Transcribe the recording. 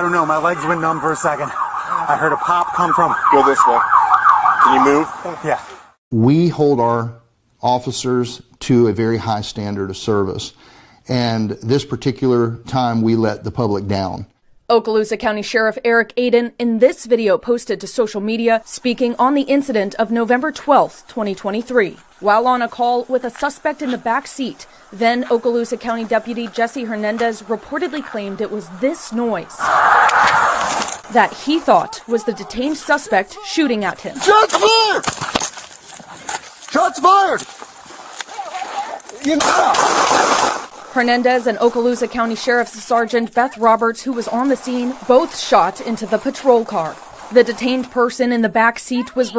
don't know. My legs went numb for a second. I heard a pop come from... Go this way. Can you move? Yeah. We hold our officers to a very high standard of service. And this particular time, we let the public down. Okaloosa County Sheriff Eric Aiden in this video posted to social media speaking on the incident of November 12th, 2023. While on a call with a suspect in the back seat, then Okaloosa County Deputy Jesse Hernandez reportedly claimed it was this noise that he thought was the detained suspect shooting at him. Shots fired! Shots fired! You know. Hernandez and Okaloosa County Sheriff's Sergeant Beth Roberts, who was on the scene, both shot into the patrol car. The detained person in the back seat was